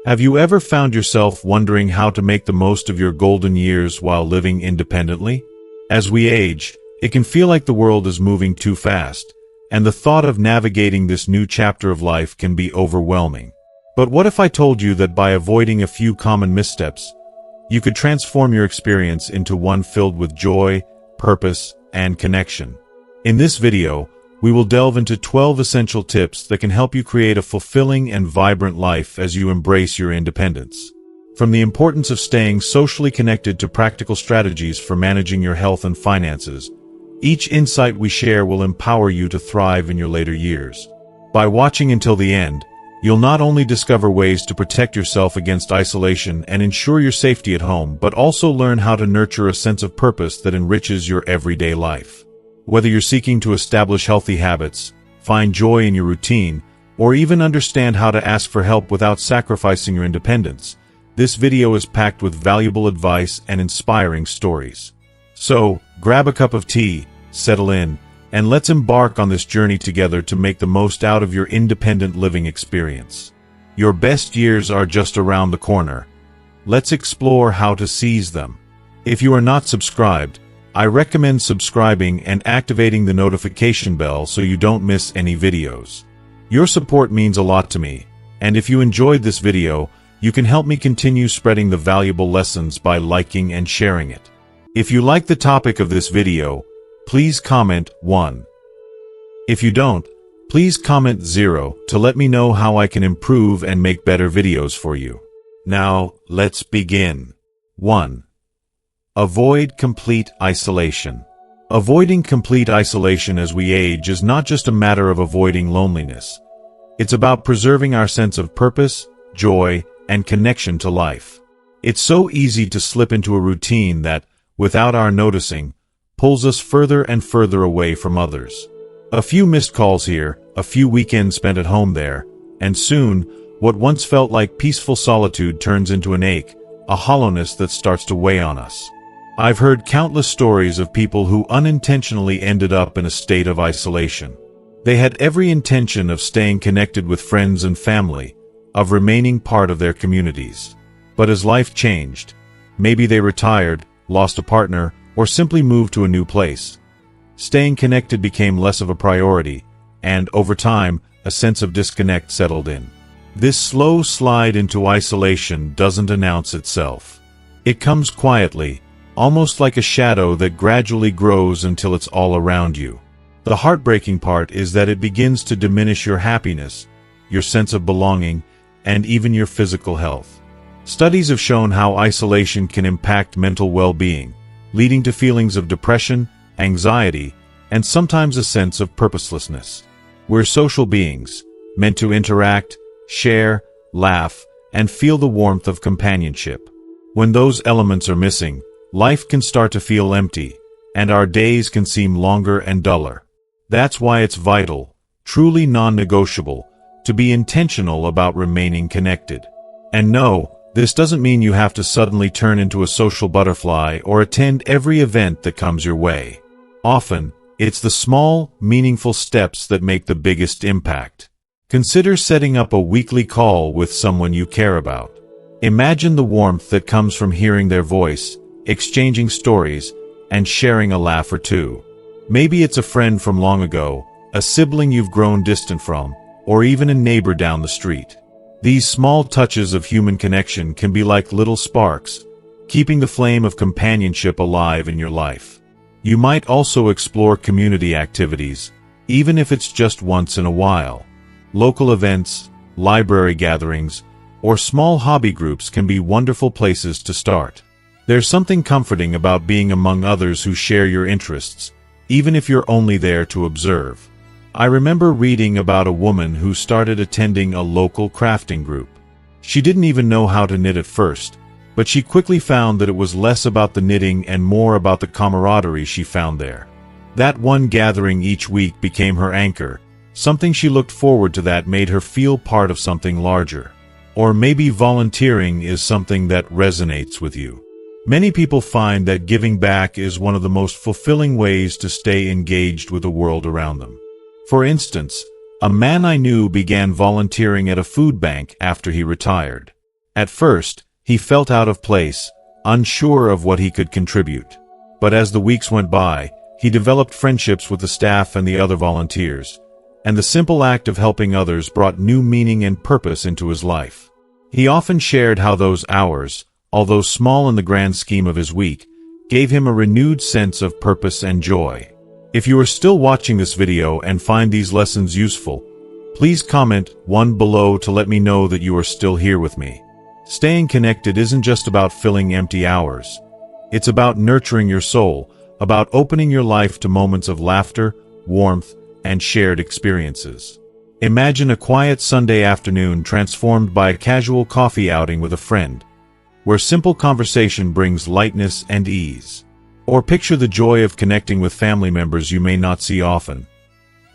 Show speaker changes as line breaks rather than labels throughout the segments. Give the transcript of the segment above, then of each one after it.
Have you ever found yourself wondering how to make the most of your golden years while living independently? As we age, it can feel like the world is moving too fast, and the thought of navigating this new chapter of life can be overwhelming. But what if I told you that by avoiding a few common missteps, you could transform your experience into one filled with joy, purpose, and connection? In this video, we will delve into 12 essential tips that can help you create a fulfilling and vibrant life as you embrace your independence. From the importance of staying socially connected to practical strategies for managing your health and finances, each insight we share will empower you to thrive in your later years. By watching until the end, you'll not only discover ways to protect yourself against isolation and ensure your safety at home, but also learn how to nurture a sense of purpose that enriches your everyday life. Whether you're seeking to establish healthy habits, find joy in your routine, or even understand how to ask for help without sacrificing your independence, this video is packed with valuable advice and inspiring stories. So, grab a cup of tea, settle in, and let's embark on this journey together to make the most out of your independent living experience. Your best years are just around the corner. Let's explore how to seize them. If you are not subscribed, I recommend subscribing and activating the notification bell so you don't miss any videos. Your support means a lot to me, and if you enjoyed this video, you can help me continue spreading the valuable lessons by liking and sharing it. If you like the topic of this video, please comment 1. If you don't, please comment 0 to let me know how I can improve and make better videos for you. Now, let's begin. 1. Avoid complete isolation. Avoiding complete isolation as we age is not just a matter of avoiding loneliness. It's about preserving our sense of purpose, joy, and connection to life. It's so easy to slip into a routine that, without our noticing, pulls us further and further away from others. A few missed calls here, a few weekends spent at home there, and soon, what once felt like peaceful solitude turns into an ache, a hollowness that starts to weigh on us. I've heard countless stories of people who unintentionally ended up in a state of isolation. They had every intention of staying connected with friends and family, of remaining part of their communities. But as life changed, maybe they retired, lost a partner, or simply moved to a new place, staying connected became less of a priority, and over time, a sense of disconnect settled in. This slow slide into isolation doesn't announce itself. It comes quietly, almost like a shadow that gradually grows until it's all around you. The heartbreaking part is that it begins to diminish your happiness, your sense of belonging, and even your physical health. Studies have shown how isolation can impact mental well-being, leading to feelings of depression, anxiety, and sometimes a sense of purposelessness. We're social beings, meant to interact, share, laugh, and feel the warmth of companionship. When those elements are missing, life can start to feel empty, and our days can seem longer and duller. That's why it's vital, truly non-negotiable, to be intentional about remaining connected. And no, this doesn't mean you have to suddenly turn into a social butterfly or attend every event that comes your way. Often, it's the small, meaningful steps that make the biggest impact. Consider setting up a weekly call with someone you care about. Imagine the warmth that comes from hearing their voice, exchanging stories, and sharing a laugh or two. Maybe it's a friend from long ago, a sibling you've grown distant from, or even a neighbor down the street. These small touches of human connection can be like little sparks, keeping the flame of companionship alive in your life. You might also explore community activities, even if it's just once in a while. Local events, library gatherings, or small hobby groups can be wonderful places to start. There's something comforting about being among others who share your interests, even if you're only there to observe. I remember reading about a woman who started attending a local crafting group. She didn't even know how to knit at first, but she quickly found that it was less about the knitting and more about the camaraderie she found there. That one gathering each week became her anchor, something she looked forward to that made her feel part of something larger. Or maybe volunteering is something that resonates with you. Many people find that giving back is one of the most fulfilling ways to stay engaged with the world around them. For instance, a man I knew began volunteering at a food bank after he retired. At first, he felt out of place, unsure of what he could contribute. But as the weeks went by, he developed friendships with the staff and the other volunteers, and the simple act of helping others brought new meaning and purpose into his life. He often shared how those hours, although small in the grand scheme of his week, gave him a renewed sense of purpose and joy. If you are still watching this video and find these lessons useful, please comment 1 below to let me know that you are still here with me. Staying connected isn't just about filling empty hours. It's about nurturing your soul, about opening your life to moments of laughter, warmth, and shared experiences. Imagine a quiet Sunday afternoon transformed by a casual coffee outing with a friend, where simple conversation brings lightness and ease. Or picture the joy of connecting with family members you may not see often.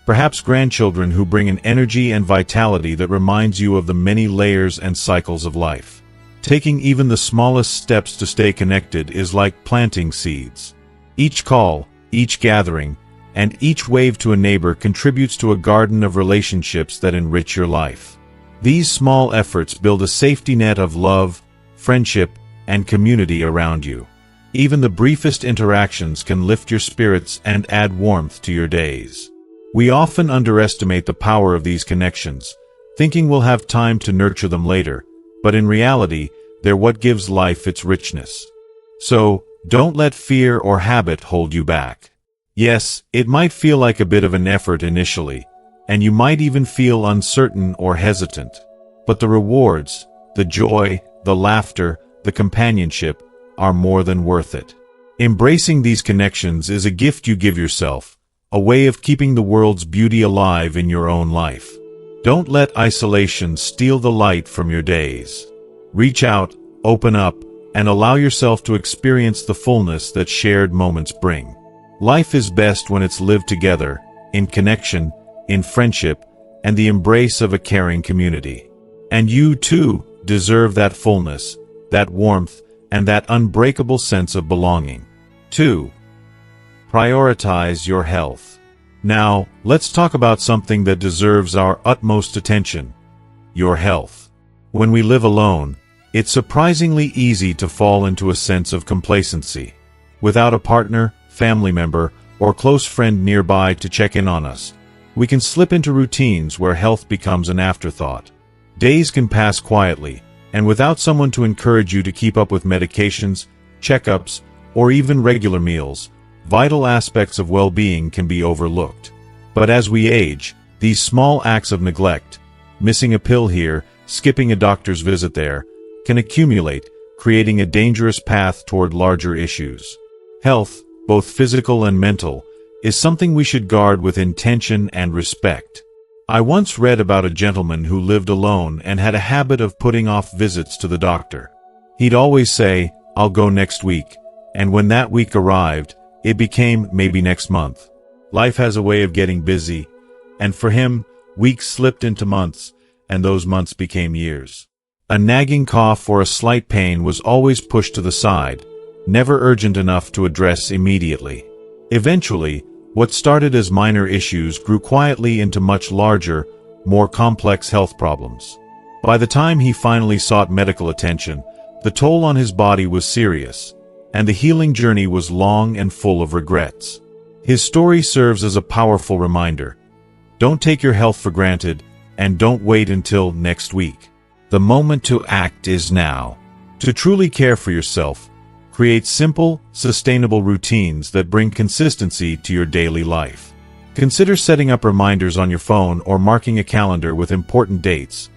Perhaps grandchildren who bring an energy and vitality that reminds you of the many layers and cycles of life. Taking even the smallest steps to stay connected is like planting seeds. Each call, each gathering, and each wave to a neighbor contributes to a garden of relationships that enrich your life. These small efforts build a safety net of love, friendship, and community around you. Even the briefest interactions can lift your spirits and add warmth to your days. We often underestimate the power of these connections, thinking we'll have time to nurture them later, but in reality, they're what gives life its richness. So, don't let fear or habit hold you back. Yes, it might feel like a bit of an effort initially, and you might even feel uncertain or hesitant. But the rewards, the joy, the laughter, the companionship, are more than worth it. Embracing these connections is a gift you give yourself, a way of keeping the world's beauty alive in your own life. Don't let isolation steal the light from your days. Reach out, open up, and allow yourself to experience the fullness that shared moments bring. Life is best when it's lived together, in connection, in friendship, and the embrace of a caring community. And you, too, deserve that fullness, that warmth, and that unbreakable sense of belonging. 2. Prioritize your health. Now, let's talk about something that deserves our utmost attention: your health. When we live alone, it's surprisingly easy to fall into a sense of complacency. Without a partner, family member, or close friend nearby to check in on us, we can slip into routines where health becomes an afterthought. Days can pass quietly, and without someone to encourage you to keep up with medications, checkups, or even regular meals, vital aspects of well-being can be overlooked. But as we age, these small acts of neglect, missing a pill here, skipping a doctor's visit there, can accumulate, creating a dangerous path toward larger issues. Health, both physical and mental, is something we should guard with intention and respect. I once read about a gentleman who lived alone and had a habit of putting off visits to the doctor. He'd always say, "I'll go next week," and when that week arrived, it became maybe next month. Life has a way of getting busy, and for him, weeks slipped into months, and those months became years. A nagging cough or a slight pain was always pushed to the side, never urgent enough to address immediately. Eventually, what started as minor issues grew quietly into much larger, more complex health problems. By the time he finally sought medical attention, the toll on his body was serious, and the healing journey was long and full of regrets. His story serves as a powerful reminder. Don't take your health for granted, and don't wait until next week. The moment to act is now. To truly care for yourself, create simple, sustainable routines that bring consistency to your daily life. Consider setting up reminders on your phone or marking a calendar with important dates,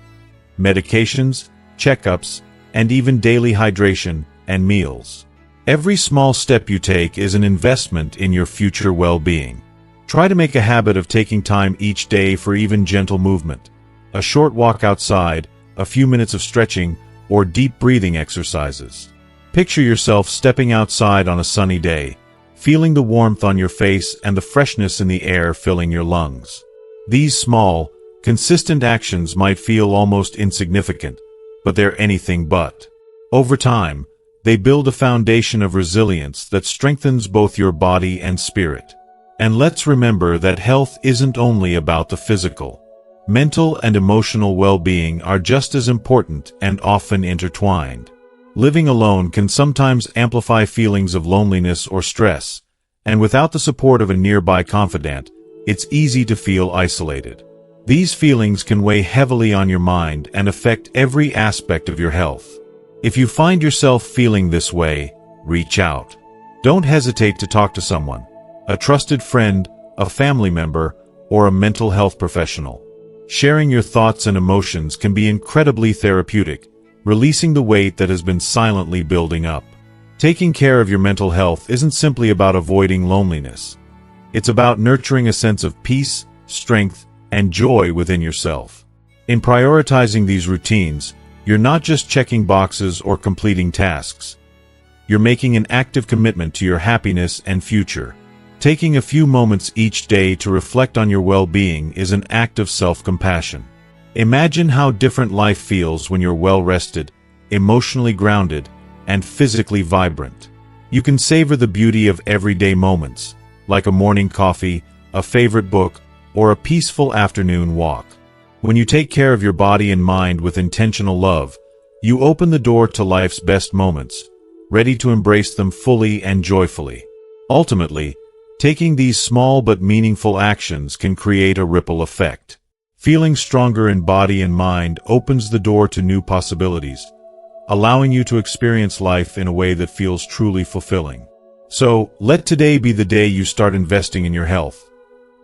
medications, checkups, and even daily hydration and meals. Every small step you take is an investment in your future well-being. Try to make a habit of taking time each day for even gentle movement. A short walk outside, a few minutes of stretching, or deep breathing exercises. Picture yourself stepping outside on a sunny day, feeling the warmth on your face and the freshness in the air filling your lungs. These small, consistent actions might feel almost insignificant, but they're anything but. Over time, they build a foundation of resilience that strengthens both your body and spirit. And let's remember that health isn't only about the physical. Mental and emotional well-being are just as important and often intertwined. Living alone can sometimes amplify feelings of loneliness or stress, and without the support of a nearby confidant, it's easy to feel isolated. These feelings can weigh heavily on your mind and affect every aspect of your health. If you find yourself feeling this way, reach out. Don't hesitate to talk to someone, a trusted friend, a family member, or a mental health professional. Sharing your thoughts and emotions can be incredibly therapeutic, releasing the weight that has been silently building up. Taking care of your mental health isn't simply about avoiding loneliness. It's about nurturing a sense of peace, strength, and joy within yourself. In prioritizing these routines, you're not just checking boxes or completing tasks. You're making an active commitment to your happiness and future. Taking a few moments each day to reflect on your well-being is an act of self-compassion. Imagine how different life feels when you're well-rested, emotionally grounded, and physically vibrant. You can savor the beauty of everyday moments, like a morning coffee, a favorite book, or a peaceful afternoon walk. When you take care of your body and mind with intentional love, you open the door to life's best moments, ready to embrace them fully and joyfully. Ultimately, taking these small but meaningful actions can create a ripple effect. Feeling stronger in body and mind opens the door to new possibilities, allowing you to experience life in a way that feels truly fulfilling. So, let today be the day you start investing in your health,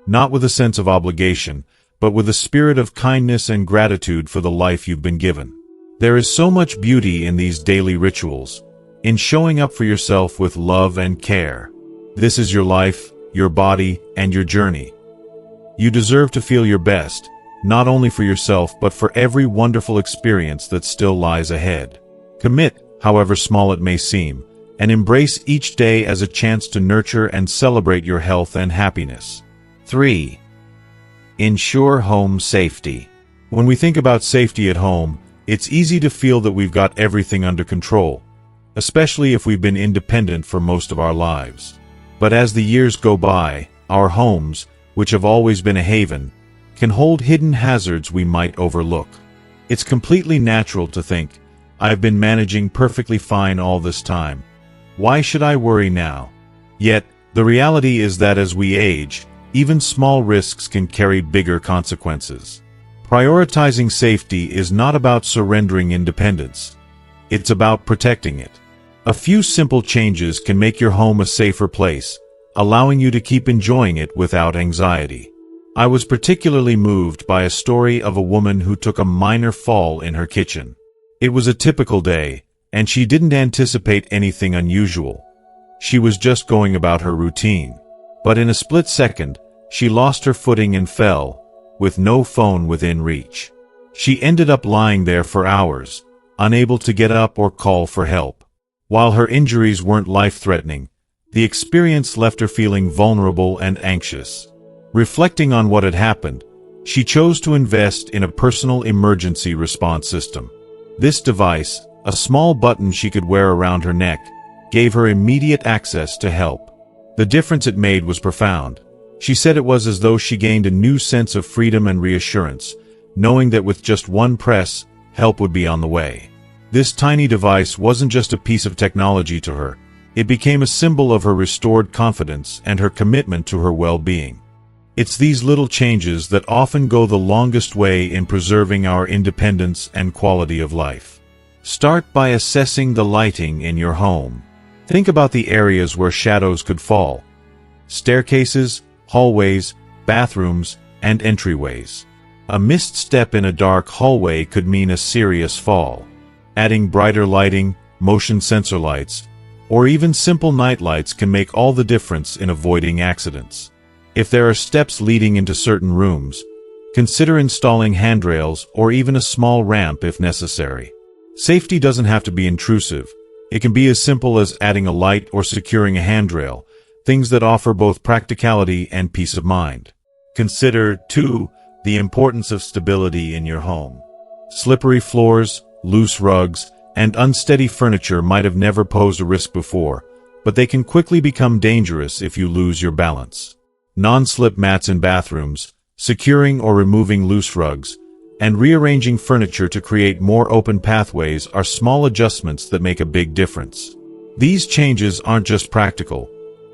not with a sense of obligation, but with a spirit of kindness and gratitude for the life you've been given. There is so much beauty in these daily rituals, in showing up for yourself with love and care. This is your life, your body, and your journey. You deserve to feel your best, not only for yourself but for every wonderful experience that still lies ahead. Commit, however small it may seem, and embrace each day as a chance to nurture and celebrate your health and happiness. 3. Ensure home safety. When we think about safety at home, it's easy to feel that we've got everything under control, especially if we've been independent for most of our lives. But as the years go by, our homes, which have always been a haven, can hold hidden hazards we might overlook. It's completely natural to think, I've been managing perfectly fine all this time. Why should I worry now? Yet, the reality is that as we age, even small risks can carry bigger consequences. Prioritizing safety is not about surrendering independence. It's about protecting it. A few simple changes can make your home a safer place, allowing you to keep enjoying it without anxiety. I was particularly moved by a story of a woman who took a minor fall in her kitchen. It was a typical day, and she didn't anticipate anything unusual. She was just going about her routine. But in a split second, she lost her footing and fell, with no phone within reach. She ended up lying there for hours, unable to get up or call for help. While her injuries weren't life-threatening, the experience left her feeling vulnerable and anxious. Reflecting on what had happened, she chose to invest in a personal emergency response system. This device, a small button she could wear around her neck, gave her immediate access to help. The difference it made was profound. She said it was as though she gained a new sense of freedom and reassurance, knowing that with just one press, help would be on the way. This tiny device wasn't just a piece of technology to her. It became a symbol of her restored confidence and her commitment to her well-being. It's these little changes that often go the longest way in preserving our independence and quality of life. Start by assessing the lighting in your home. Think about the areas where shadows could fall. Staircases, hallways, bathrooms, and entryways. A missed step in a dark hallway could mean a serious fall. Adding brighter lighting, motion sensor lights, or even simple night lights can make all the difference in avoiding accidents. If there are steps leading into certain rooms, consider installing handrails or even a small ramp if necessary. Safety doesn't have to be intrusive. It can be as simple as adding a light or securing a handrail, things that offer both practicality and peace of mind. Consider, too, the importance of stability in your home. Slippery floors, loose rugs, and unsteady furniture might have never posed a risk before, but they can quickly become dangerous if you lose your balance. Non-slip mats in bathrooms, Securing or removing loose rugs, and rearranging furniture to create more open pathways are small adjustments that make a big difference. These changes aren't just practical.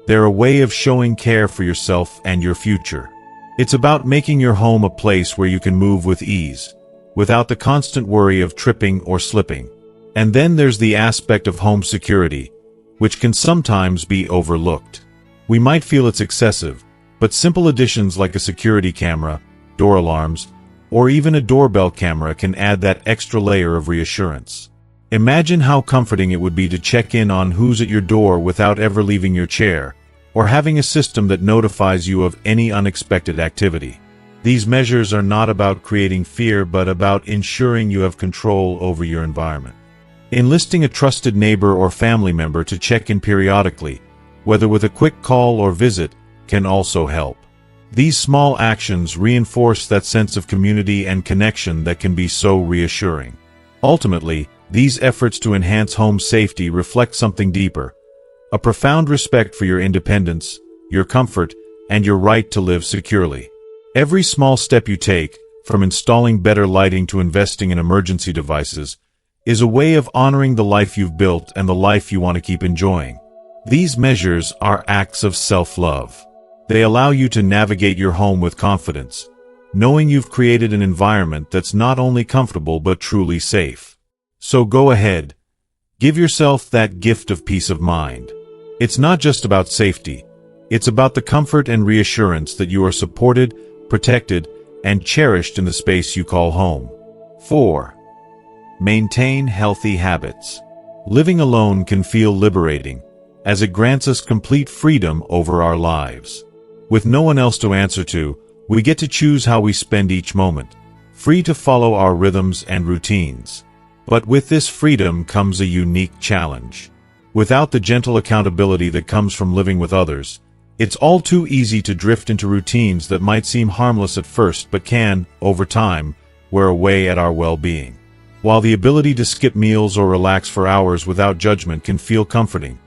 They're a way of showing care for yourself and your future. It's about making your home a place where you can move with ease, without the constant worry of tripping or slipping. And then there's the aspect of home security, which can sometimes be overlooked. We might feel it's excessive, but simple additions like a security camera, door alarms, or even a doorbell camera can add that extra layer of reassurance. Imagine how comforting it would be to check in on who's at your door without ever leaving your chair, or having a system that notifies you of any unexpected activity. These measures are not about creating fear, but about ensuring you have control over your environment. Enlisting a trusted neighbor or family member to check in periodically, whether with a quick call or visit, can also help. These small actions reinforce that sense of community and connection that can be so reassuring. Ultimately, these efforts to enhance home safety reflect something deeper, a profound respect for your independence, your comfort, and your right to live securely. Every small step you take, from installing better lighting to investing in emergency devices, is a way of honoring the life you've built and the life you want to keep enjoying. These measures are acts of self-love. They allow you to navigate your home with confidence, knowing you've created an environment that's not only comfortable but truly safe. So go ahead, give yourself that gift of peace of mind. It's not just about safety, it's about the comfort and reassurance that you are supported, protected, and cherished in the space you call home. 4. Maintain healthy habits. Living alone can feel liberating, as it grants us complete freedom over our lives. With no one else to answer to, we get to choose how we spend each moment, free to follow our rhythms and routines. But with this freedom comes a unique challenge. Without the gentle accountability that comes from living with others, it's all too easy to drift into routines that might seem harmless at first but can, over time, wear away at our well-being. While the ability to skip meals or relax for hours without judgment can feel comforting,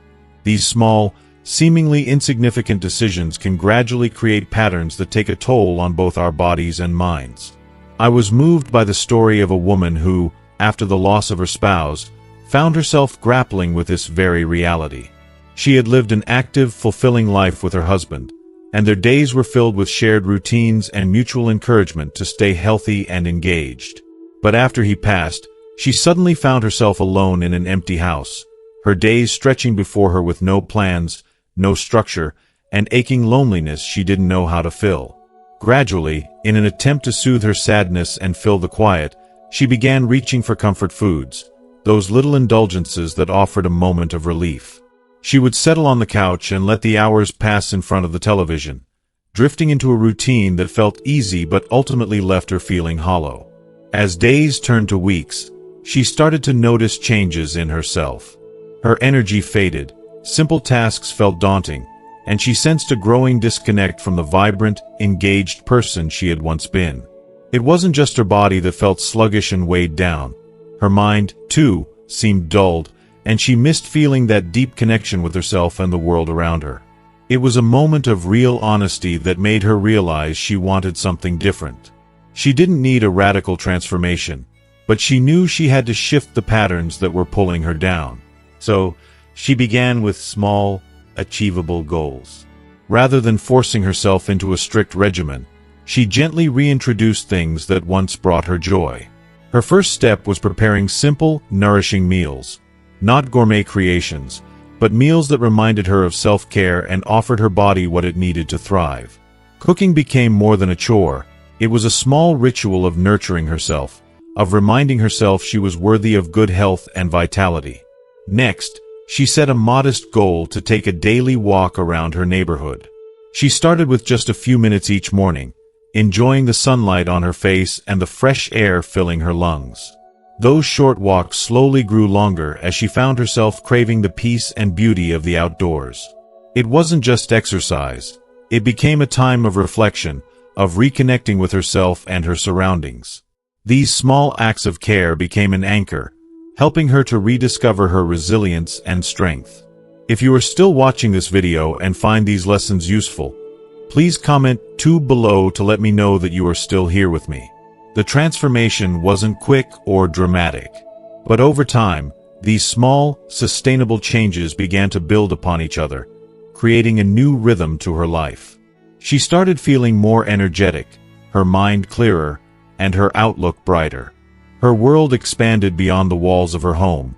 these small, seemingly insignificant decisions can gradually create patterns that take a toll on both our bodies and minds. I was moved by the story of a woman who, after the loss of her spouse, found herself grappling with this very reality. She had lived an active, fulfilling life with her husband, and their days were filled with shared routines and mutual encouragement to stay healthy and engaged. But after he passed, she suddenly found herself alone in an empty house, her days stretching before her with no plans, no structure, and aching loneliness she didn't know how to fill. Gradually, in an attempt to soothe her sadness and fill the quiet, she began reaching for comfort foods, those little indulgences that offered a moment of relief. She would settle on the couch and let the hours pass in front of the television, drifting into a routine that felt easy but ultimately left her feeling hollow. As days turned to weeks, she started to notice changes in herself. Her energy faded, simple tasks felt daunting, and she sensed a growing disconnect from the vibrant, engaged person she had once been. It wasn't just her body that felt sluggish and weighed down. Her mind, too, seemed dulled, and she missed feeling that deep connection with herself and the world around her. It was a moment of real honesty that made her realize she wanted something different. She didn't need a radical transformation, but she knew she had to shift the patterns that were pulling her down. So, she began with small, achievable goals. Rather than forcing herself into a strict regimen, she gently reintroduced things that once brought her joy. Her first step was preparing simple, nourishing meals. Not gourmet creations, but meals that reminded her of self-care and offered her body what it needed to thrive. Cooking became more than a chore. It was a small ritual of nurturing herself, of reminding herself she was worthy of good health and vitality. Next, she set a modest goal to take a daily walk around her neighborhood. She started with just a few minutes each morning, enjoying the sunlight on her face and the fresh air filling her lungs. Those short walks slowly grew longer as she found herself craving the peace and beauty of the outdoors. It wasn't just exercise. It became a time of reflection, of reconnecting with herself and her surroundings. These small acts of care became an anchor, helping her to rediscover her resilience and strength. If you are still watching this video and find these lessons useful, Please comment 2 below to let me know that you are still here with me. The transformation wasn't quick or dramatic, but over time, these small, sustainable changes began to build upon each other, creating a new rhythm to her life. She started feeling more energetic, her mind clearer, and her outlook brighter. Her world expanded beyond the walls of her home,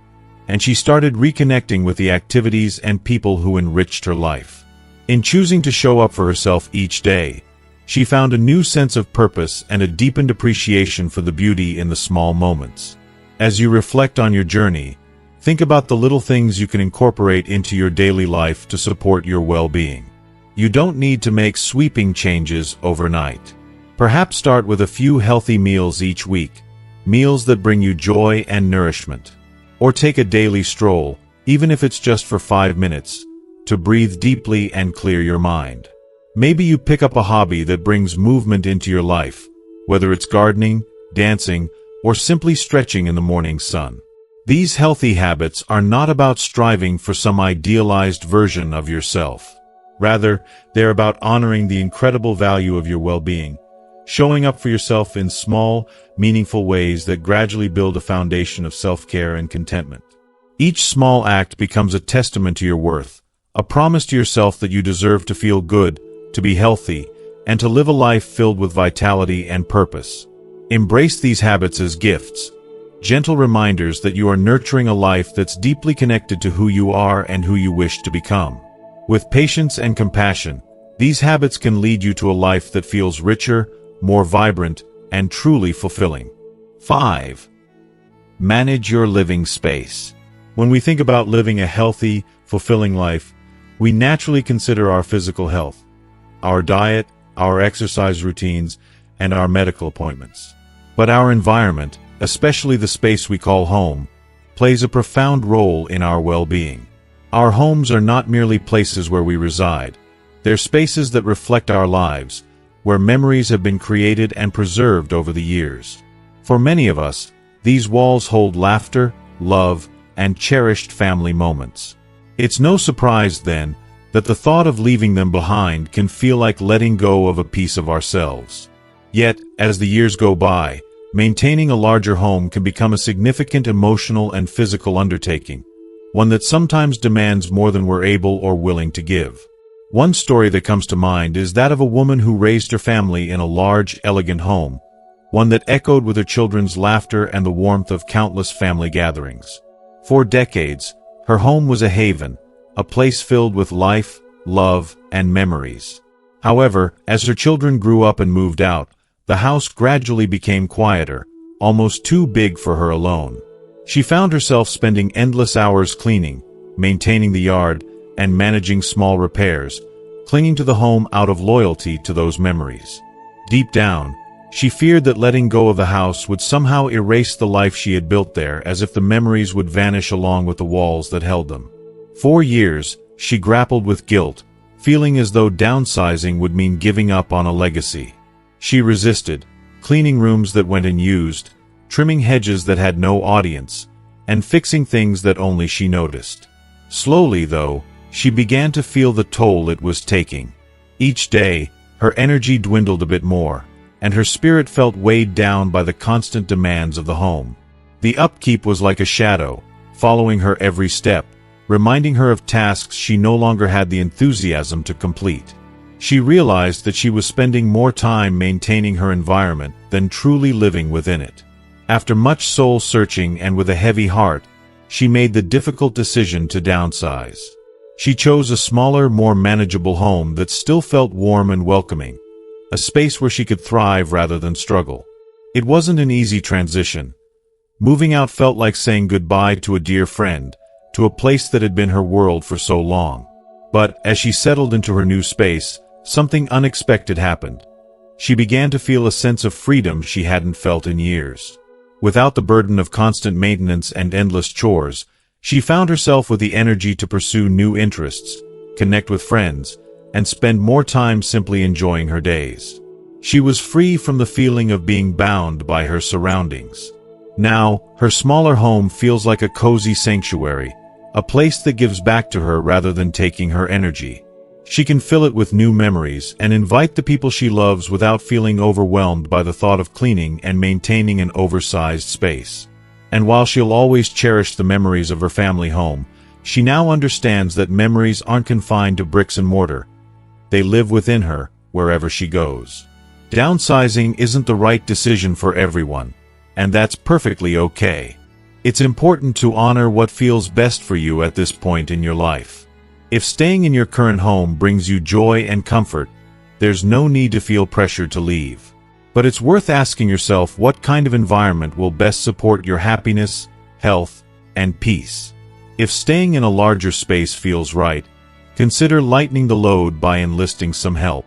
and she started reconnecting with the activities and people who enriched her life. In choosing to show up for herself each day, she found a new sense of purpose and a deepened appreciation for the beauty in the small moments. As you reflect on your journey, think about the little things you can incorporate into your daily life to support your well-being. You don't need to make sweeping changes overnight. Perhaps start with a few healthy meals each week, meals that bring you joy and nourishment. Or take a daily stroll, even if it's just for 5 minutes, to breathe deeply and clear your mind. Maybe you pick up a hobby that brings movement into your life, whether it's gardening, dancing, or simply stretching in the morning sun. These healthy habits are not about striving for some idealized version of yourself. Rather, they're about honoring the incredible value of your well-being, showing up for yourself in small, meaningful ways that gradually build a foundation of self-care and contentment. Each small act becomes a testament to your worth, a promise to yourself that you deserve to feel good, to be healthy, and to live a life filled with vitality and purpose. Embrace these habits as gifts, gentle reminders that you are nurturing a life that's deeply connected to who you are and who you wish to become. With patience and compassion, these habits can lead you to a life that feels richer, more vibrant, and truly fulfilling. 5. Manage your living space. When we think about living a healthy, fulfilling life, we naturally consider our physical health, our diet, our exercise routines, and our medical appointments. But our environment, especially the space we call home, plays a profound role in our well-being. Our homes are not merely places where we reside. They're spaces that reflect our lives, where memories have been created and preserved over the years. For many of us, these walls hold laughter, love, and cherished family moments. It's no surprise, then, that the thought of leaving them behind can feel like letting go of a piece of ourselves. Yet, as the years go by, maintaining a larger home can become a significant emotional and physical undertaking, one that sometimes demands more than we're able or willing to give. One story that comes to mind is that of a woman who raised her family in a large, elegant home, one that echoed with her children's laughter and the warmth of countless family gatherings. For decades, her home was a haven, a place filled with life, love, and memories. However, as her children grew up and moved out, the house gradually became quieter, almost too big for her alone. She found herself spending endless hours cleaning, maintaining the yard, and managing small repairs, clinging to the home out of loyalty to those memories. Deep down, she feared that letting go of the house would somehow erase the life she had built there, as if the memories would vanish along with the walls that held them. For years, she grappled with guilt, feeling as though downsizing would mean giving up on a legacy. She resisted, cleaning rooms that went unused, trimming hedges that had no audience, and fixing things that only she noticed. Slowly, though, she began to feel the toll it was taking. Each day, her energy dwindled a bit more, and her spirit felt weighed down by the constant demands of the home. The upkeep was like a shadow, following her every step, reminding her of tasks she no longer had the enthusiasm to complete. She realized that she was spending more time maintaining her environment than truly living within it. After much soul-searching and with a heavy heart, she made the difficult decision to downsize. She chose a smaller, more manageable home that still felt warm and welcoming, a space where she could thrive rather than struggle. It wasn't an easy transition. Moving out felt like saying goodbye to a dear friend, to a place that had been her world for so long. But as she settled into her new space, something unexpected happened. She began to feel a sense of freedom she hadn't felt in years. Without the burden of constant maintenance and endless chores, she found herself with the energy to pursue new interests, connect with friends, and spend more time simply enjoying her days. She was free from the feeling of being bound by her surroundings. Now, her smaller home feels like a cozy sanctuary, a place that gives back to her rather than taking her energy. She can fill it with new memories and invite the people she loves without feeling overwhelmed by the thought of cleaning and maintaining an oversized space. And while she'll always cherish the memories of her family home, she now understands that memories aren't confined to bricks and mortar. They live within her, wherever she goes. Downsizing isn't the right decision for everyone, and that's perfectly okay. It's important to honor what feels best for you at this point in your life. If staying in your current home brings you joy and comfort, there's no need to feel pressured to leave. But it's worth asking yourself what kind of environment will best support your happiness, health, and peace. If staying in a larger space feels right, consider lightening the load by enlisting some help.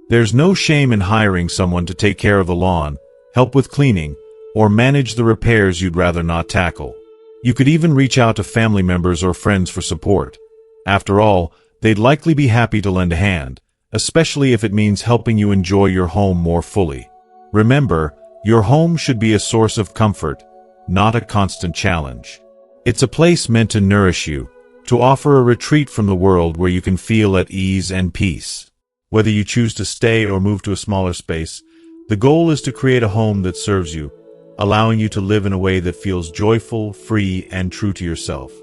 There's no shame in hiring someone to take care of the lawn, help with cleaning, or manage the repairs you'd rather not tackle. You could even reach out to family members or friends for support. After all, they'd likely be happy to lend a hand, especially if it means helping you enjoy your home more fully. Remember, your home should be a source of comfort, not a constant challenge. It's a place meant to nourish you, to offer a retreat from the world where you can feel at ease and peace. Whether you choose to stay or move to a smaller space, the goal is to create a home that serves you, allowing you to live in a way that feels joyful, free, and true to yourself.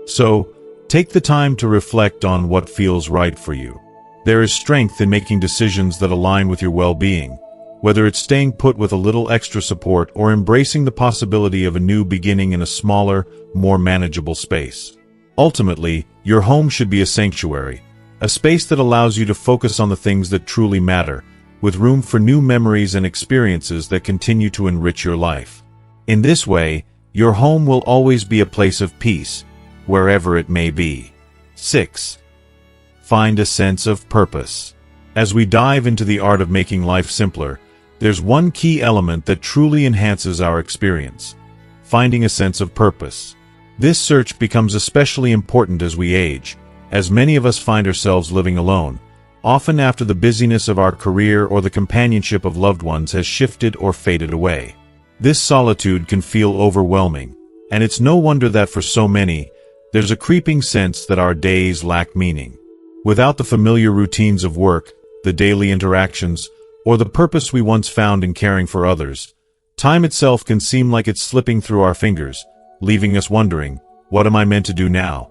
So, take the time to reflect on what feels right for you. There is strength in making decisions that align with your well-being, whether it's staying put with a little extra support or embracing the possibility of a new beginning in a smaller, more manageable space. Ultimately, your home should be a sanctuary, a space that allows you to focus on the things that truly matter, with room for new memories and experiences that continue to enrich your life. In this way, your home will always be a place of peace, wherever it may be. 6. Find a sense of purpose. As we dive into the art of making life simpler, there's one key element that truly enhances our experience: finding a sense of purpose. This search becomes especially important as we age, as many of us find ourselves living alone, often after the busyness of our career or the companionship of loved ones has shifted or faded away. This solitude can feel overwhelming, and it's no wonder that for so many, there's a creeping sense that our days lack meaning. Without the familiar routines of work, the daily interactions, or the purpose we once found in caring for others, time itself can seem like it's slipping through our fingers, leaving us wondering, what am I meant to do now?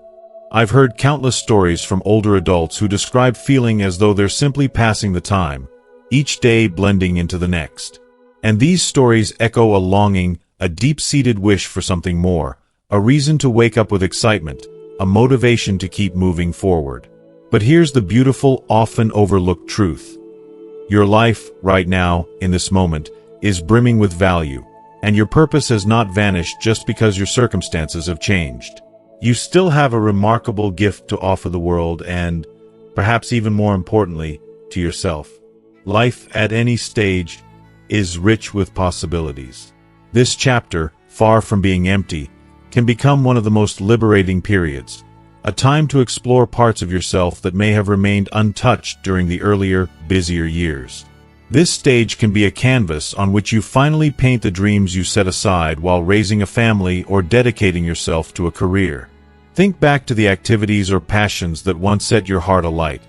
I've heard countless stories from older adults who describe feeling as though they're simply passing the time, each day blending into the next. And these stories echo a longing, a deep-seated wish for something more, a reason to wake up with excitement, a motivation to keep moving forward. But here's the beautiful, often overlooked truth. Your life, right now, in this moment, is brimming with value, and your purpose has not vanished just because your circumstances have changed. You still have a remarkable gift to offer the world and, perhaps even more importantly, to yourself. Life, at any stage, is rich with possibilities. This chapter, far from being empty, can become one of the most liberating periods, a time to explore parts of yourself that may have remained untouched during the earlier, busier years. This stage can be a canvas on which you finally paint the dreams you set aside while raising a family or dedicating yourself to a career. Think back to the activities or passions that once set your heart alight.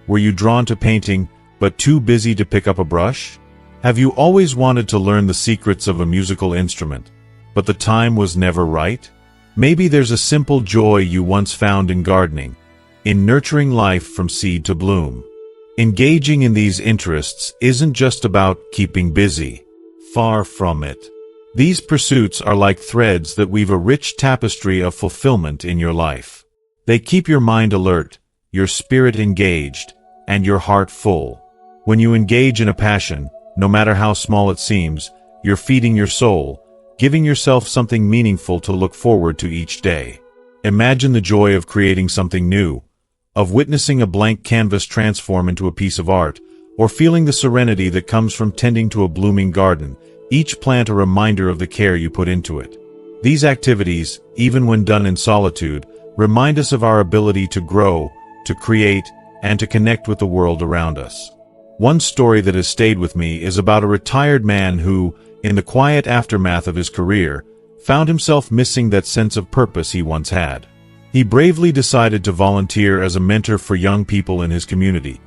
Were you drawn to painting, but too busy to pick up a brush? Have you always wanted to learn the secrets of a musical instrument, but the time was never right? Maybe there's a simple joy you once found in gardening, in nurturing life from seed to bloom. Engaging in these interests isn't just about keeping busy. Far from it. These pursuits are like threads that weave a rich tapestry of fulfillment in your life. They keep your mind alert, your spirit engaged, and your heart full. When you engage in a passion, no matter how small it seems, you're feeding your soul, giving yourself something meaningful to look forward to each day. Imagine the joy of creating something new, of witnessing a blank canvas transform into a piece of art, or feeling the serenity that comes from tending to a blooming garden, each plant a reminder of the care you put into it. These activities, even when done in solitude, remind us of our ability to grow, to create, and to connect with the world around us. One story that has stayed with me is about a retired man who, in the quiet aftermath of his career, found himself missing that sense of purpose he once had. He bravely decided to volunteer as a mentor for young people in his community,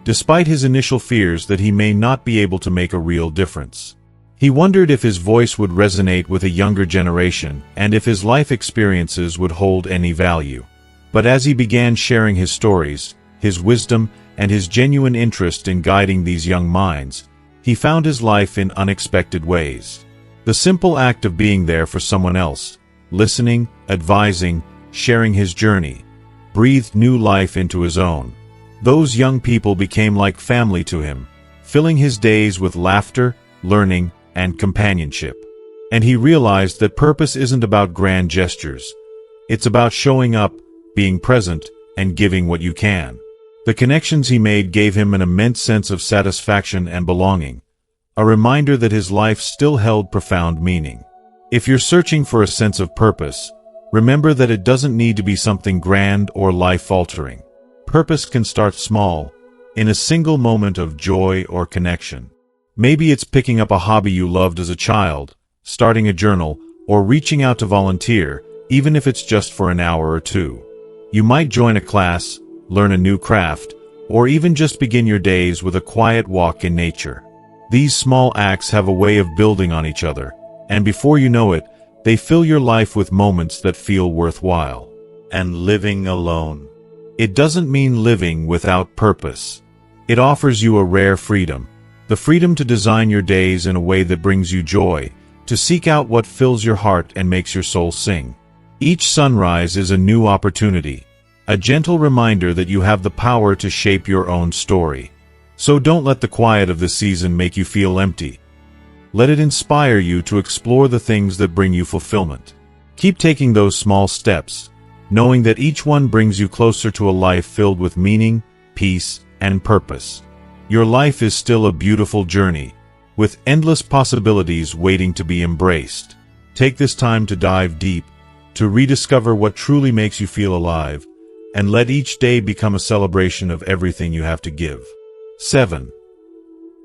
despite his initial fears that he may not be able to make a real difference. He wondered if his voice would resonate with a younger generation and if his life experiences would hold any value. But as he began sharing his stories, his wisdom, and his genuine interest in guiding these young minds, he found his life in unexpected ways. The simple act of being there for someone else, listening, advising, sharing his journey, breathed new life into his own. Those young people became like family to him, filling his days with laughter, learning, and companionship. And he realized that purpose isn't about grand gestures. It's about showing up, being present, and giving what you can. The connections he made gave him an immense sense of satisfaction and belonging, a reminder that his life still held profound meaning. If you're searching for a sense of purpose, remember that it doesn't need to be something grand or life-altering. Purpose can start small, in a single moment of joy or connection. Maybe it's picking up a hobby you loved as a child, starting a journal, or reaching out to volunteer, even if it's just for an hour or two. You might join a class, learn a new craft, or even just begin your days with a quiet walk in nature. These small acts have a way of building on each other, and before you know it, they fill your life with moments that feel worthwhile. And living alone. It doesn't mean living without purpose. It offers you a rare freedom. The freedom to design your days in a way that brings you joy, to seek out what fills your heart and makes your soul sing. Each sunrise is a new opportunity, a gentle reminder that you have the power to shape your own story. So don't let the quiet of the season make you feel empty. Let it inspire you to explore the things that bring you fulfillment. Keep taking those small steps, knowing that each one brings you closer to a life filled with meaning, peace, and purpose. Your life is still a beautiful journey, with endless possibilities waiting to be embraced. Take this time to dive deep, to rediscover what truly makes you feel alive, and let each day become a celebration of everything you have to give. 7.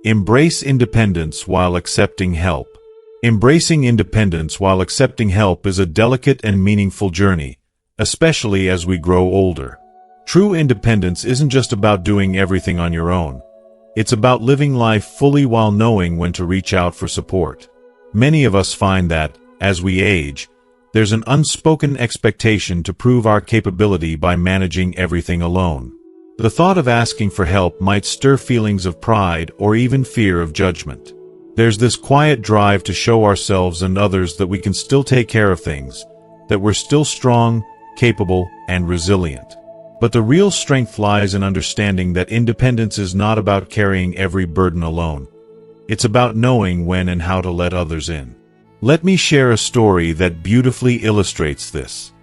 Embrace independence while accepting help. Embracing independence while accepting help is a delicate and meaningful journey, especially as we grow older. True independence isn't just about doing everything on your own. It's about living life fully while knowing when to reach out for support. Many of us find that, as we age, there's an unspoken expectation to prove our capability by managing everything alone. The thought of asking for help might stir feelings of pride or even fear of judgment. There's this quiet drive to show ourselves and others that we can still take care of things, that we're still strong, capable, and resilient. But the real strength lies in understanding that independence is not about carrying every burden alone. It's about knowing when and how to let others in. Let me share a story that beautifully illustrates this.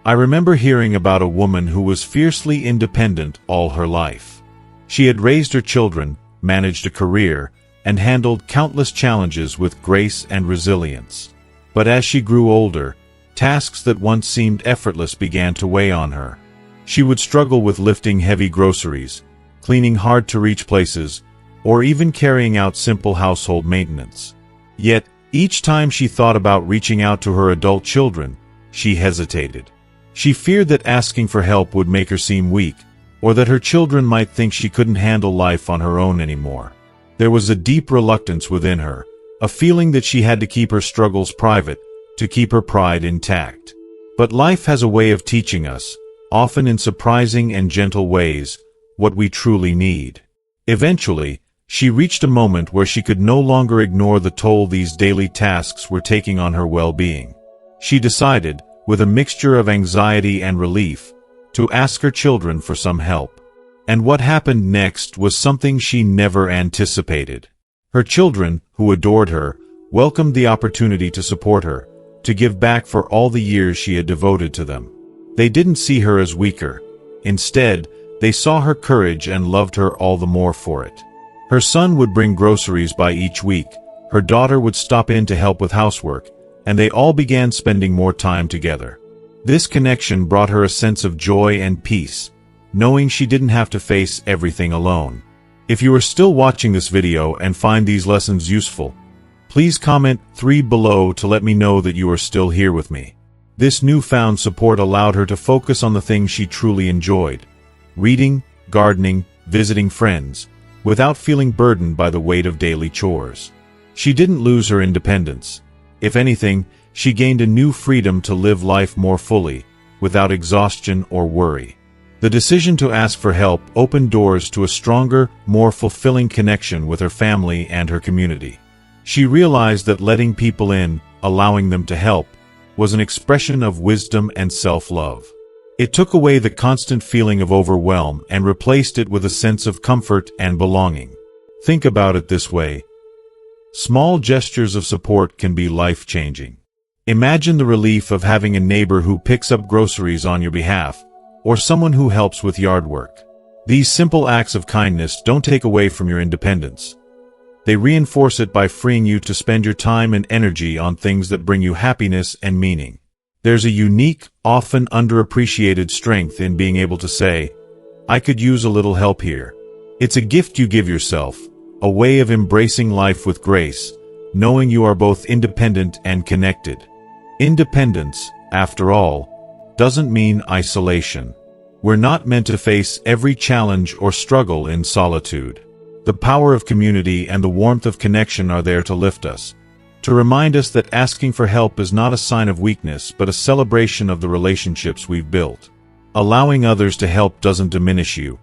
I remember hearing about a woman who was fiercely independent all her life. She had raised her children, managed a career, and handled countless challenges with grace and resilience. But as she grew older, tasks that once seemed effortless began to weigh on her. She would struggle with lifting heavy groceries, cleaning hard-to-reach places, or even carrying out simple household maintenance. Yet, each time she thought about reaching out to her adult children, she hesitated. She feared that asking for help would make her seem weak, or that her children might think she couldn't handle life on her own anymore. There was a deep reluctance within her, a feeling that she had to keep her struggles private, to keep her pride intact. But life has a way of teaching us, often in surprising and gentle ways, what we truly need. Eventually, she reached a moment where she could no longer ignore the toll these daily tasks were taking on her well-being. She decided, with a mixture of anxiety and relief, to ask her children for some help. And what happened next was something she never anticipated. Her children, who adored her, welcomed the opportunity to support her, to give back for all the years she had devoted to them. They didn't see her as weaker. Instead, they saw her courage and loved her all the more for it. Her son would bring groceries by each week, her daughter would stop in to help with housework, and they all began spending more time together. This connection brought her a sense of joy and peace, knowing she didn't have to face everything alone. If you are still watching this video and find these lessons useful, please comment 3 below to let me know that you are still here with me. This newfound support allowed her to focus on the things she truly enjoyed: reading, gardening, visiting friends, without feeling burdened by the weight of daily chores. She didn't lose her independence. If anything, she gained a new freedom to live life more fully, without exhaustion or worry. The decision to ask for help opened doors to a stronger, more fulfilling connection with her family and her community. She realized that letting people in, allowing them to help, was an expression of wisdom and self-love. It took away the constant feeling of overwhelm and replaced it with a sense of comfort and belonging. Think about it this way: small gestures of support can be life-changing. Imagine the relief of having a neighbor who picks up groceries on your behalf, or someone who helps with yard work. These simple acts of kindness don't take away from your independence. They reinforce it by freeing you to spend your time and energy on things that bring you happiness and meaning. There's a unique, often underappreciated strength in being able to say, "I could use a little help here." It's a gift you give yourself, a way of embracing life with grace, knowing you are both independent and connected. Independence, after all, doesn't mean isolation. We're not meant to face every challenge or struggle in solitude. The power of community and the warmth of connection are there to lift us, to remind us that asking for help is not a sign of weakness but a celebration of the relationships we've built. Allowing others to help doesn't diminish you.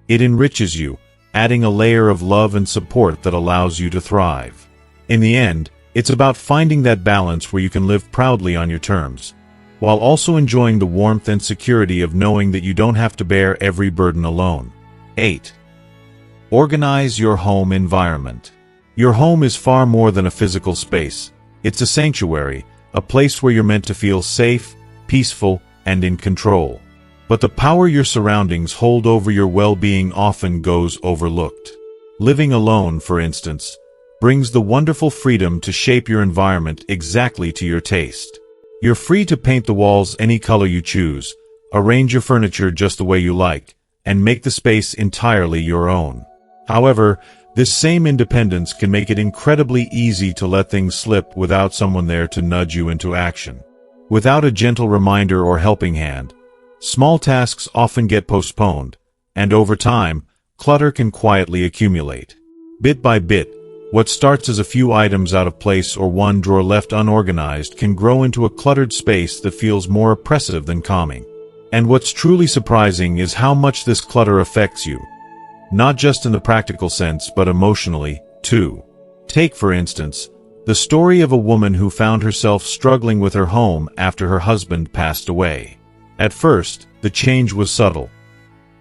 It enriches you, adding a layer of love and support that allows you to thrive. In the end, it's about finding that balance where you can live proudly on your terms, while also enjoying the warmth and security of knowing that you don't have to bear every burden alone. 8. Organize your home environment. Your home is far more than a physical space. It's a sanctuary, a place where you're meant to feel safe, peaceful, and in control. But the power your surroundings hold over your well-being often goes overlooked. Living alone, for instance, brings the wonderful freedom to shape your environment exactly to your taste. You're free to paint the walls any color you choose, arrange your furniture just the way you like, and make the space entirely your own. However, this same independence can make it incredibly easy to let things slip without someone there to nudge you into action. Without a gentle reminder or helping hand, small tasks often get postponed, and over time, clutter can quietly accumulate. Bit by bit, what starts as a few items out of place or one drawer left unorganized can grow into a cluttered space that feels more oppressive than calming. And what's truly surprising is how much this clutter affects you. Not just in the practical sense, but emotionally, too. Take, for instance, the story of a woman who found herself struggling with her home after her husband passed away. At first, the change was subtle.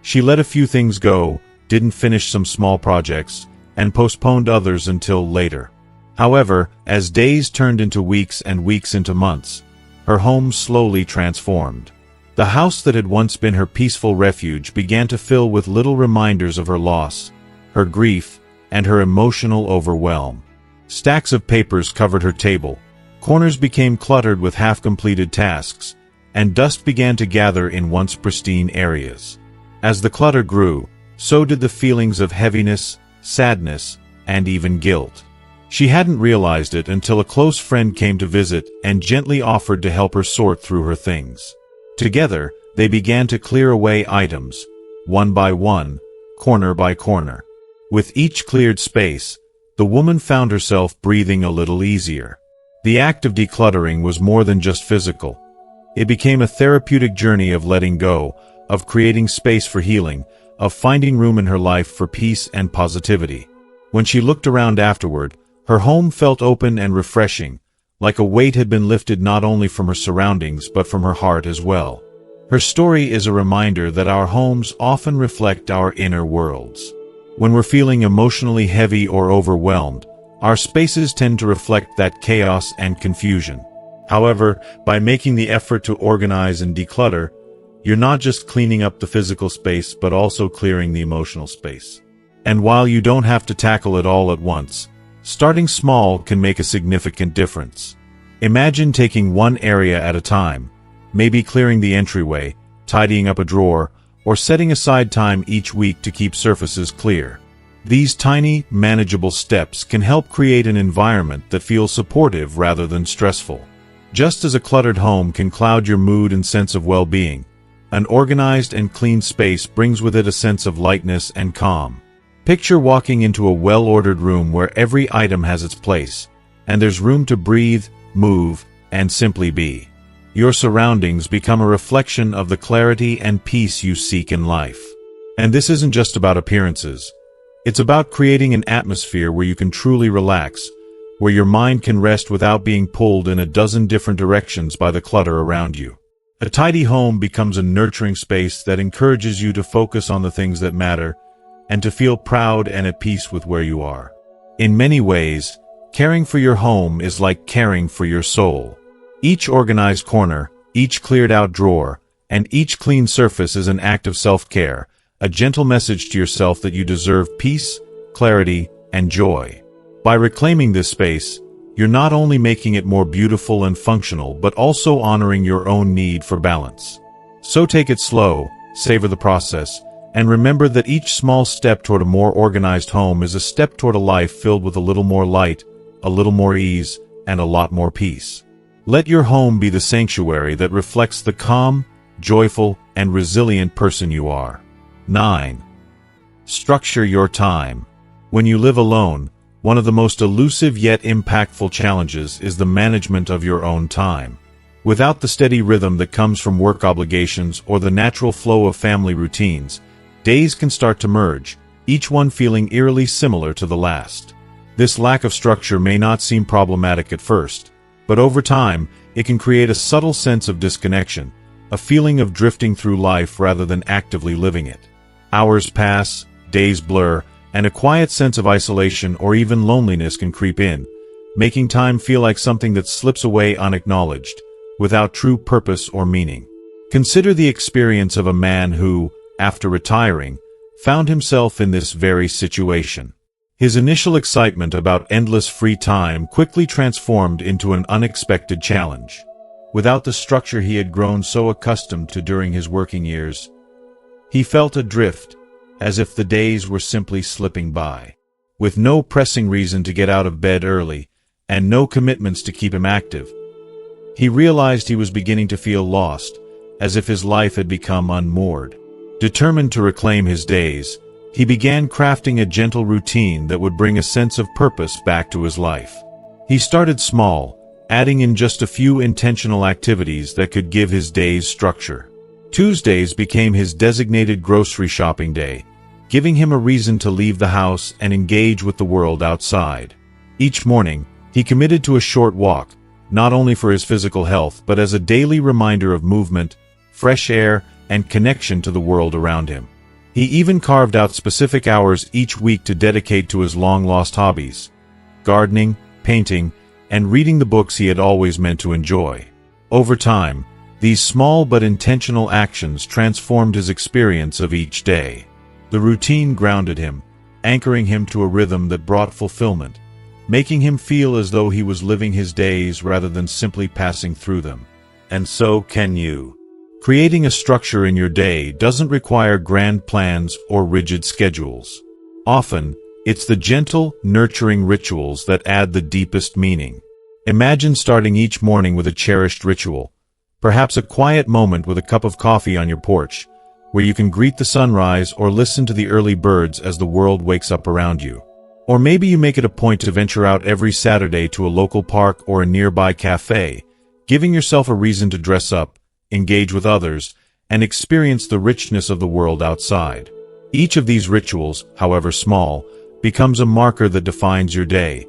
She let a few things go, didn't finish some small projects, and postponed others until later. However, as days turned into weeks and weeks into months, her home slowly transformed. The house that had once been her peaceful refuge began to fill with little reminders of her loss, her grief, and her emotional overwhelm. Stacks of papers covered her table, corners became cluttered with half-completed tasks, and dust began to gather in once pristine areas. As the clutter grew, so did the feelings of heaviness, sadness, and even guilt. She hadn't realized it until a close friend came to visit and gently offered to help her sort through her things. Together, they began to clear away items, one by one, corner by corner. With each cleared space, the woman found herself breathing a little easier. The act of decluttering was more than just physical. It became a therapeutic journey of letting go, of creating space for healing, of finding room in her life for peace and positivity. When she looked around afterward, her home felt open and refreshing, like a weight had been lifted not only from her surroundings but from her heart as well. Her story is a reminder that our homes often reflect our inner worlds. When we're feeling emotionally heavy or overwhelmed, our spaces tend to reflect that chaos and confusion. However, by making the effort to organize and declutter, you're not just cleaning up the physical space but also clearing the emotional space. And while you don't have to tackle it all at once, starting small can make a significant difference. Imagine taking one area at a time, maybe clearing the entryway, tidying up a drawer, or setting aside time each week to keep surfaces clear. These tiny, manageable steps can help create an environment that feels supportive rather than stressful. Just as a cluttered home can cloud your mood and sense of well-being, an organized and clean space brings with it a sense of lightness and calm. Picture walking into a well-ordered room where every item has its place, and there's room to breathe, move, and simply be. Your surroundings become a reflection of the clarity and peace you seek in life. And this isn't just about appearances. It's about creating an atmosphere where you can truly relax, where your mind can rest without being pulled in a dozen different directions by the clutter around you. A tidy home becomes a nurturing space that encourages you to focus on the things that matter and to feel proud and at peace with where you are. In many ways, caring for your home is like caring for your soul. Each organized corner, each cleared-out drawer, and each clean surface is an act of self-care, a gentle message to yourself that you deserve peace, clarity, and joy. By reclaiming this space, you're not only making it more beautiful and functional but also honoring your own need for balance. So take it slow, savor the process, and remember that each small step toward a more organized home is a step toward a life filled with a little more light, a little more ease, and a lot more peace. Let your home be the sanctuary that reflects the calm, joyful, and resilient person you are. 9. Structure your time. When you live alone, one of the most elusive yet impactful challenges is the management of your own time. Without the steady rhythm that comes from work obligations or the natural flow of family routines, days can start to merge, each one feeling eerily similar to the last. This lack of structure may not seem problematic at first, but over time, it can create a subtle sense of disconnection, a feeling of drifting through life rather than actively living it. Hours pass, days blur, and a quiet sense of isolation or even loneliness can creep in, making time feel like something that slips away unacknowledged, without true purpose or meaning. Consider the experience of a man who, after retiring, found himself in this very situation. His initial excitement about endless free time quickly transformed into an unexpected challenge. Without the structure he had grown so accustomed to during his working years, he felt adrift, as if the days were simply slipping by. With no pressing reason to get out of bed early, and no commitments to keep him active, he realized he was beginning to feel lost, as if his life had become unmoored. Determined to reclaim his days, he began crafting a gentle routine that would bring a sense of purpose back to his life. He started small, adding in just a few intentional activities that could give his days structure. Tuesdays became his designated grocery shopping day, giving him a reason to leave the house and engage with the world outside. Each morning, he committed to a short walk, not only for his physical health but as a daily reminder of movement, fresh air, and connection to the world around him. He even carved out specific hours each week to dedicate to his long-lost hobbies: gardening, painting, and reading the books he had always meant to enjoy. Over time, these small but intentional actions transformed his experience of each day. The routine grounded him, anchoring him to a rhythm that brought fulfillment, making him feel as though he was living his days rather than simply passing through them. And so can you. Creating a structure in your day doesn't require grand plans or rigid schedules. Often, it's the gentle, nurturing rituals that add the deepest meaning. Imagine starting each morning with a cherished ritual, perhaps a quiet moment with a cup of coffee on your porch, where you can greet the sunrise or listen to the early birds as the world wakes up around you. Or maybe you make it a point to venture out every Saturday to a local park or a nearby cafe, giving yourself a reason to dress up, engage with others, and experience the richness of the world outside. Each of these rituals, however small, becomes a marker that defines your day,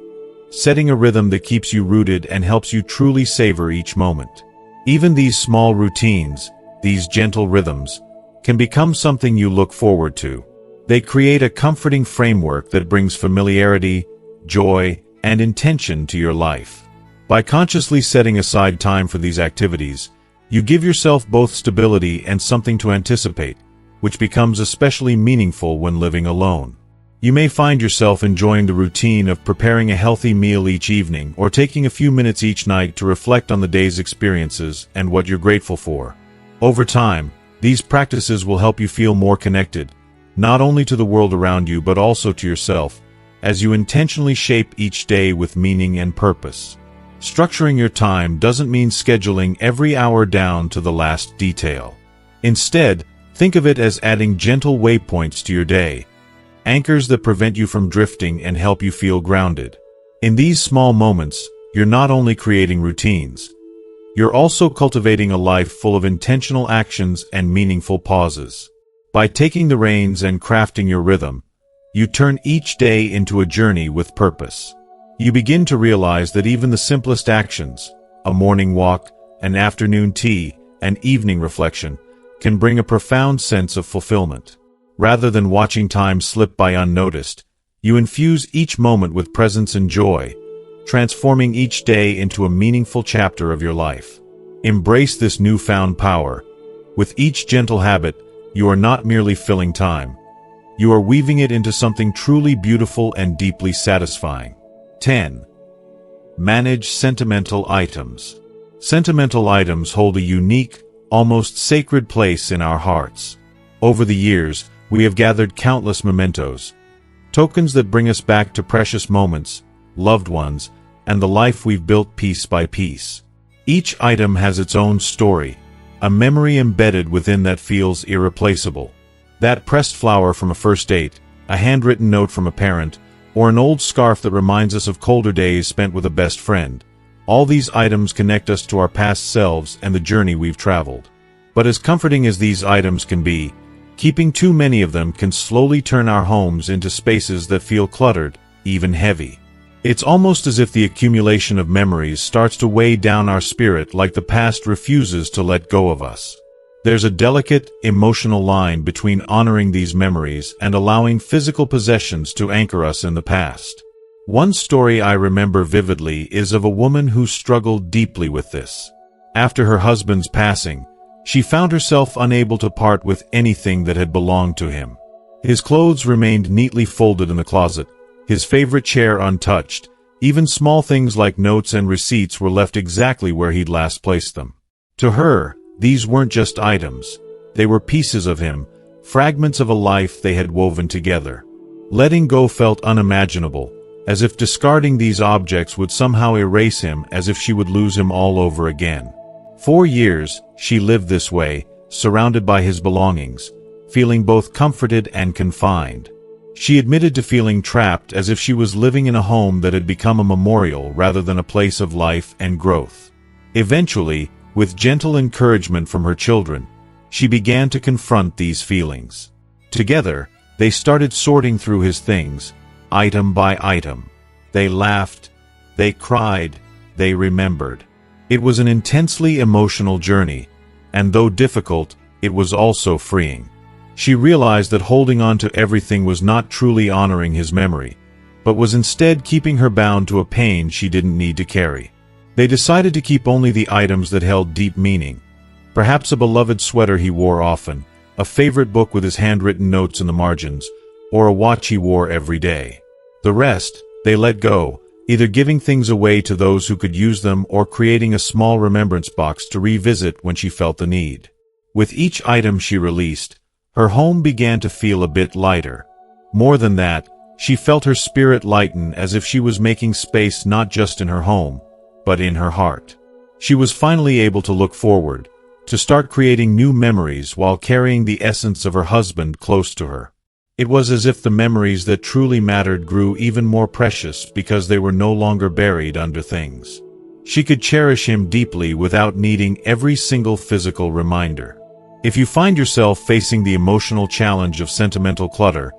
setting a rhythm that keeps you rooted and helps you truly savor each moment. Even these small routines, these gentle rhythms, can become something you look forward to. They create a comforting framework that brings familiarity, joy, and intention to your life. By consciously setting aside time for these activities, you give yourself both stability and something to anticipate, which becomes especially meaningful when living alone. You may find yourself enjoying the routine of preparing a healthy meal each evening or taking a few minutes each night to reflect on the day's experiences and what you're grateful for. Over time, these practices will help you feel more connected, not only to the world around you but also to yourself, as you intentionally shape each day with meaning and purpose. Structuring your time doesn't mean scheduling every hour down to the last detail. Instead, think of it as adding gentle waypoints to your day, anchors that prevent you from drifting and help you feel grounded. In these small moments, you're not only creating routines, you're also cultivating a life full of intentional actions and meaningful pauses. By taking the reins and crafting your rhythm, you turn each day into a journey with purpose. You begin to realize that even the simplest actions, a morning walk, an afternoon tea, an evening reflection, can bring a profound sense of fulfillment. Rather than watching time slip by unnoticed, you infuse each moment with presence and joy, transforming each day into a meaningful chapter of your life. Embrace this newfound power. With each gentle habit, you are not merely filling time. You are weaving it into something truly beautiful and deeply satisfying. 10. Manage sentimental items. Sentimental items hold a unique, almost sacred place in our hearts. Over the years, we have gathered countless mementos, tokens that bring us back to precious moments, loved ones, and the life we've built piece by piece. Each item has its own story, a memory embedded within that feels irreplaceable. That pressed flower from a first date, a handwritten note from a parent, or an old scarf that reminds us of colder days spent with a best friend. All these items connect us to our past selves and the journey we've traveled. But as comforting as these items can be, keeping too many of them can slowly turn our homes into spaces that feel cluttered, even heavy. It's almost as if the accumulation of memories starts to weigh down our spirit, like the past refuses to let go of us. There's a delicate, emotional line between honoring these memories and allowing physical possessions to anchor us in the past. One story I remember vividly is of a woman who struggled deeply with this. After her husband's passing, she found herself unable to part with anything that had belonged to him. His clothes remained neatly folded in the closet, his favorite chair untouched, even small things like notes and receipts were left exactly where he'd last placed them. To her, these weren't just items, they were pieces of him, fragments of a life they had woven together. Letting go felt unimaginable, as if discarding these objects would somehow erase him, as if she would lose him all over again. 4 years, she lived this way, surrounded by his belongings, feeling both comforted and confined. She admitted to feeling trapped, as if she was living in a home that had become a memorial rather than a place of life and growth. Eventually, with gentle encouragement from her children, she began to confront these feelings. Together, they started sorting through his things, item by item. They laughed, they cried, they remembered. It was an intensely emotional journey, and though difficult, it was also freeing. She realized that holding on to everything was not truly honoring his memory, but was instead keeping her bound to a pain she didn't need to carry. They decided to keep only the items that held deep meaning. Perhaps a beloved sweater he wore often, a favorite book with his handwritten notes in the margins, or a watch he wore every day. The rest, they let go, either giving things away to those who could use them or creating a small remembrance box to revisit when she felt the need. With each item she released, her home began to feel a bit lighter. More than that, she felt her spirit lighten, as if she was making space not just in her home, but in her heart. She was finally able to look forward, to start creating new memories while carrying the essence of her husband close to her. It was as if the memories that truly mattered grew even more precious because they were no longer buried under things. She could cherish him deeply without needing every single physical reminder. If you find yourself facing the emotional challenge of sentimental clutter,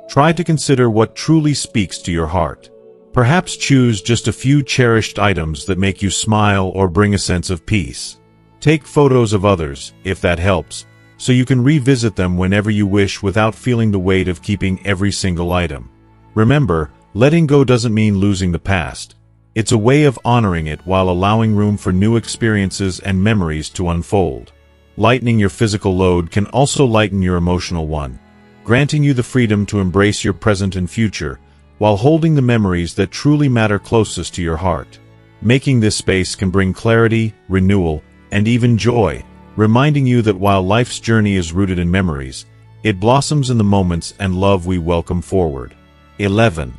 try to consider what truly speaks to your heart. Perhaps choose just a few cherished items that make you smile or bring a sense of peace. Take photos of others, if that helps, so you can revisit them whenever you wish without feeling the weight of keeping every single item. Remember, letting go doesn't mean losing the past. It's a way of honoring it while allowing room for new experiences and memories to unfold. Lightening your physical load can also lighten your emotional one, granting you the freedom to embrace your present and future, while holding the memories that truly matter closest to your heart. Making this space can bring clarity, renewal, and even joy, reminding you that while life's journey is rooted in memories, it blossoms in the moments and love we welcome forward. 11.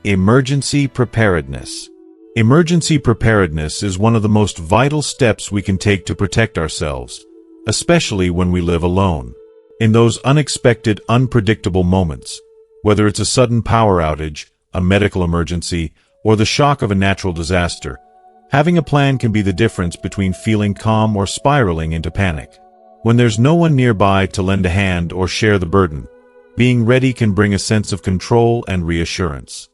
Emergency preparedness. Emergency preparedness is one of the most vital steps we can take to protect ourselves, especially when we live alone. In those unexpected, unpredictable moments, whether it's a sudden power outage, a medical emergency, or the shock of a natural disaster, having a plan can be the difference between feeling calm or spiraling into panic. When there's no one nearby to lend a hand or share the burden, being ready can bring a sense of control and reassurance.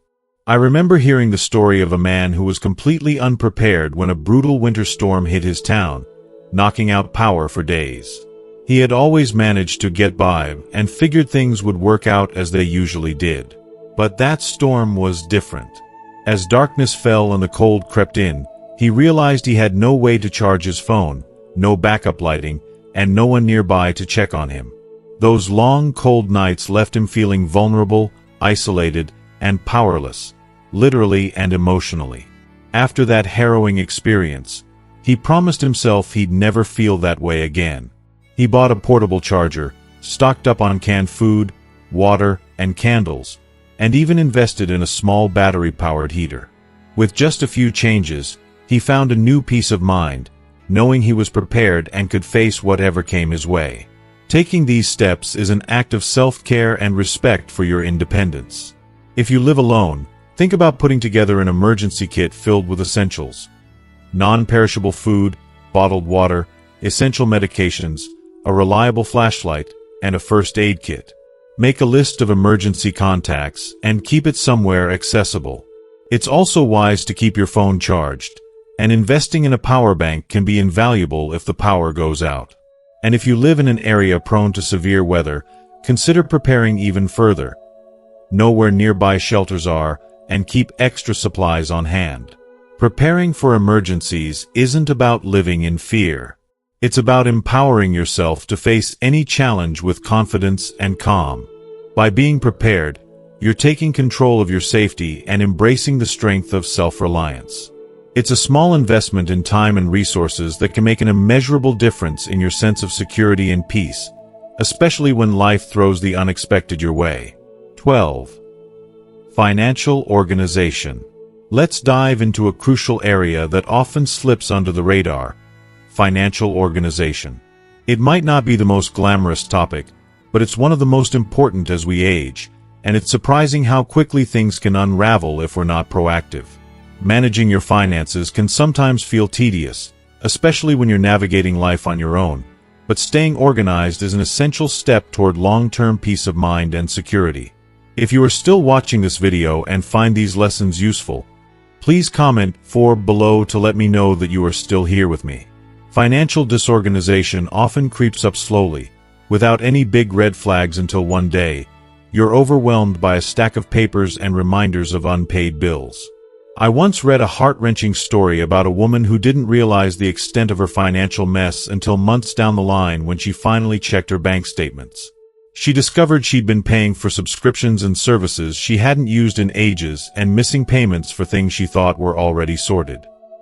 I remember hearing the story of a man who was completely unprepared when a brutal winter storm hit his town, knocking out power for days. He had always managed to get by and figured things would work out as they usually did. But that storm was different. As darkness fell and the cold crept in, he realized he had no way to charge his phone, no backup lighting, and no one nearby to check on him. Those long, cold nights left him feeling vulnerable, isolated, and powerless, literally and emotionally. After that harrowing experience, he promised himself he'd never feel that way again. He bought a portable charger, stocked up on canned food, water, and candles, and even invested in a small battery-powered heater. With just a few changes, he found a new peace of mind, knowing he was prepared and could face whatever came his way. Taking these steps is an act of self-care and respect for your independence. If you live alone, think about putting together an emergency kit filled with essentials: non-perishable food, bottled water, essential medications, a reliable flashlight, and a first aid kit. Make a list of emergency contacts and keep it somewhere accessible. It's also wise to keep your phone charged, and investing in a power bank can be invaluable if the power goes out. And if you live in an area prone to severe weather, consider preparing even further. Know where nearby shelters are, and keep extra supplies on hand. Preparing for emergencies isn't about living in fear. It's about empowering yourself to face any challenge with confidence and calm. By being prepared, you're taking control of your safety and embracing the strength of self-reliance. It's a small investment in time and resources that can make an immeasurable difference in your sense of security and peace, especially when life throws the unexpected your way. 12. Financial organization. Let's dive into a crucial area that often slips under the radar: financial organization. It might not be the most glamorous topic, but it's one of the most important as we age, and it's surprising how quickly things can unravel if we're not proactive. Managing your finances can sometimes feel tedious, especially when you're navigating life on your own, but staying organized is an essential step toward long-term peace of mind and security. If you are still watching this video and find these lessons useful, please comment below to let me know that you are still here with me. Financial disorganization often creeps up slowly, without any big red flags, until one day, you're overwhelmed by a stack of papers and reminders of unpaid bills. I once read a heart-wrenching story about a woman who didn't realize the extent of her financial mess until months down the line when she finally checked her bank statements. She discovered she'd been paying for subscriptions and services she hadn't used in ages and missing payments for things she thought were already sorted.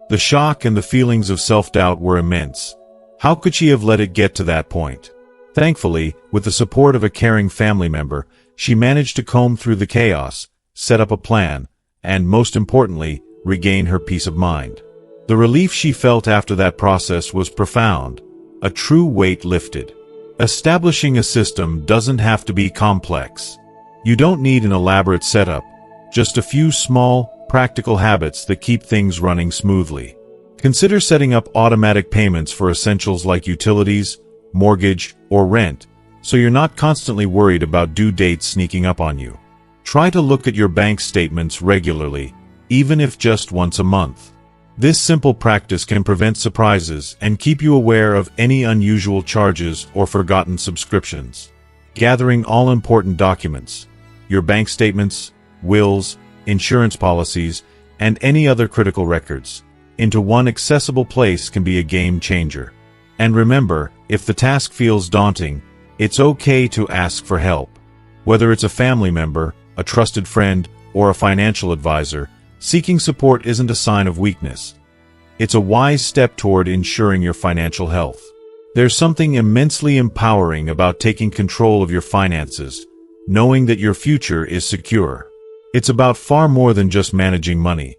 The shock and the feelings of self-doubt were immense. How could she have let it get to that point? Thankfully, with the support of a caring family member, she managed to comb through the chaos, set up a plan, and, most importantly, regain her peace of mind. The relief she felt after that process was profound. A true weight lifted. Establishing a system doesn't have to be complex. You don't need an elaborate setup, just a few small, practical habits that keep things running smoothly. Consider setting up automatic payments for essentials like utilities, mortgage, or rent, so you're not constantly worried about due dates sneaking up on you. Try to look at your bank statements regularly, even if just once a month. This simple practice can prevent surprises and keep you aware of any unusual charges or forgotten subscriptions. Gathering all important documents, your bank statements, wills, insurance policies, and any other critical records, into one accessible place can be a game changer. And remember, if the task feels daunting, it's okay to ask for help. Whether it's a family member, a trusted friend, or a financial advisor, seeking support isn't a sign of weakness. It's a wise step toward ensuring your financial health. There's something immensely empowering about taking control of your finances, knowing that your future is secure. It's about far more than just managing money.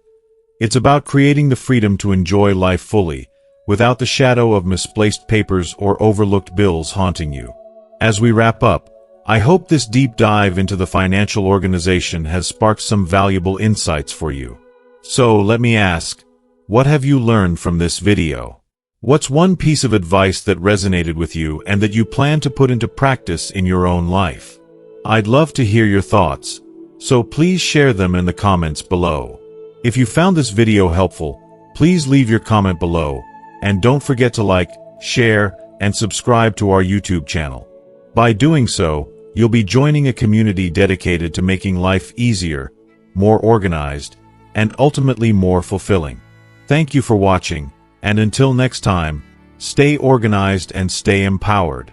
It's about creating the freedom to enjoy life fully, without the shadow of misplaced papers or overlooked bills haunting you. As we wrap up, I hope this deep dive into the financial organization has sparked some valuable insights for you. So let me ask, what have you learned from this video? What's one piece of advice that resonated with you and that you plan to put into practice in your own life? I'd love to hear your thoughts, so please share them in the comments below. If you found this video helpful, please leave your comment below, and don't forget to like, share, and subscribe to our YouTube channel. By doing so, you'll be joining a community dedicated to making life easier, more organized, and ultimately more fulfilling. Thank you for watching, and until next time, stay organized and stay empowered.